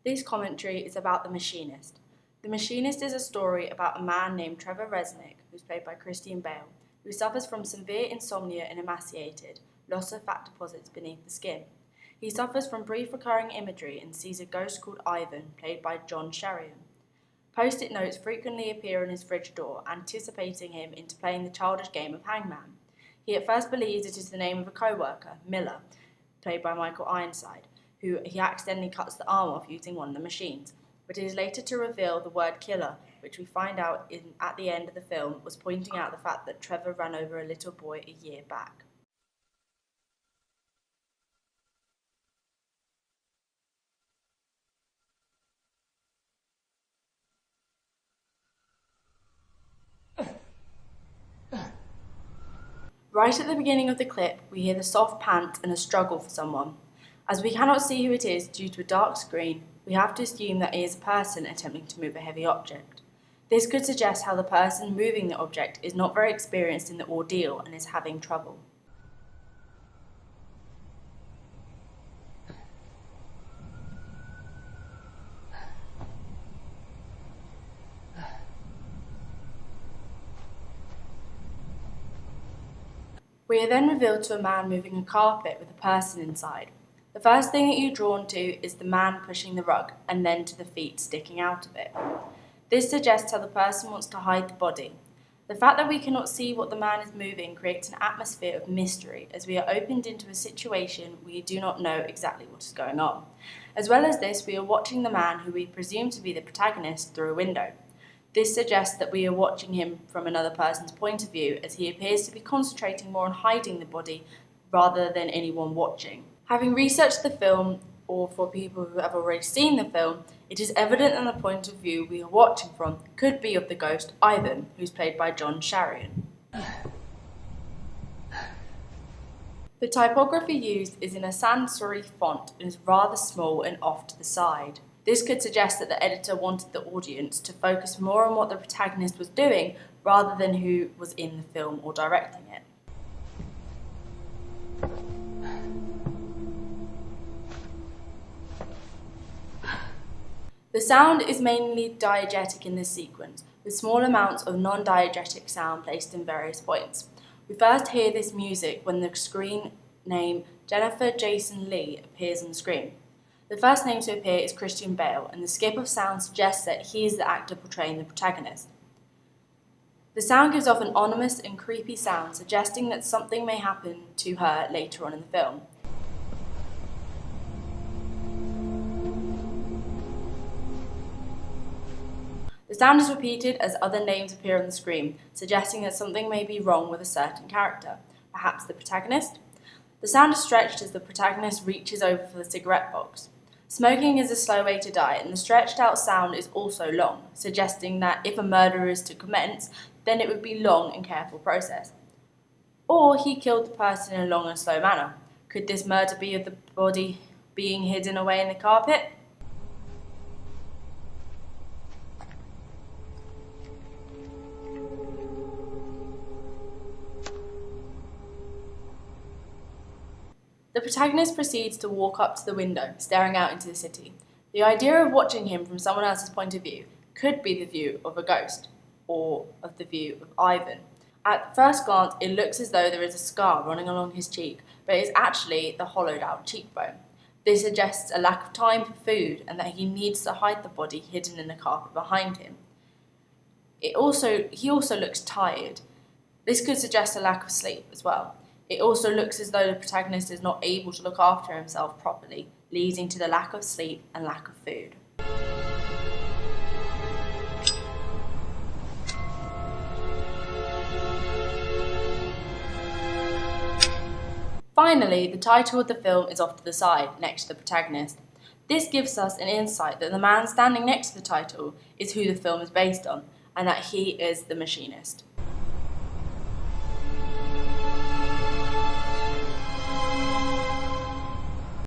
This commentary is about The Machinist. The Machinist is a story about a man named Trevor Resnick, who's played by Christian Bale, who suffers from severe insomnia and emaciated, loss of fat deposits beneath the skin. He suffers from brief recurring imagery and sees a ghost called Ivan, played by John Sheridan. Post-it notes frequently appear on his fridge door, anticipating him into playing the childish game of hangman. He at first believes it is the name of a co-worker, Miller, played by Michael Ironside, who he accidentally cuts the arm off using one of the machines, but it is later to reveal the word killer, which we find out at the end of the film was pointing out the fact that Trevor ran over a little boy a year back. Right at the beginning of the clip, we hear the soft pant and a struggle for someone. As we cannot see who it is due to a dark screen, we have to assume that it is a person attempting to move a heavy object. This could suggest how the person moving the object is not very experienced in the ordeal and is having trouble. We are then revealed to a man moving a carpet with a person inside. The first thing that you're drawn to is the man pushing the rug, and then to the feet sticking out of it. This suggests how the person wants to hide the body. The fact that we cannot see what the man is moving creates an atmosphere of mystery, as we are opened into a situation we do not know exactly what is going on. As well as this, we are watching the man who we presume to be the protagonist through a window. This suggests that we are watching him from another person's point of view, as he appears to be concentrating more on hiding the body rather than anyone watching. Having researched the film, or for people who have already seen the film, it is evident that the point of view we are watching from could be of the ghost Ivan, who's played by John Sheridan. The typography used is in a sans serif font and is rather small and off to the side. This could suggest that the editor wanted the audience to focus more on what the protagonist was doing rather than who was in the film or directing it. The sound is mainly diegetic in this sequence, with small amounts of non-diegetic sound placed in various points. We first hear this music when the screen name Jennifer Jason Leigh appears on the screen. The first name to appear is Christian Bale, and the skip of sound suggests that he is the actor portraying the protagonist. The sound gives off an ominous and creepy sound, suggesting that something may happen to her later on in the film. The sound is repeated as other names appear on the screen, suggesting that something may be wrong with a certain character, perhaps the protagonist. The sound is stretched as the protagonist reaches over for the cigarette box. Smoking is a slow way to die, and the stretched out sound is also long, suggesting that if a murder is to commence, then it would be a long and careful process. Or he killed the person in a long and slow manner. Could this murder be of the body being hidden away in the carpet? The protagonist proceeds to walk up to the window, staring out into the city. The idea of watching him from someone else's point of view could be the view of a ghost, or of the view of Ivan. At first glance, it looks as though there is a scar running along his cheek, but it is actually the hollowed out cheekbone. This suggests a lack of time for food and that he needs to hide the body hidden in the carpet behind him. He also looks tired. This could suggest a lack of sleep as well. It also looks as though the protagonist is not able to look after himself properly, leading to the lack of sleep and lack of food. Finally, the title of the film is off to the side, next to the protagonist. This gives us an insight that the man standing next to the title is who the film is based on, and that he is the machinist.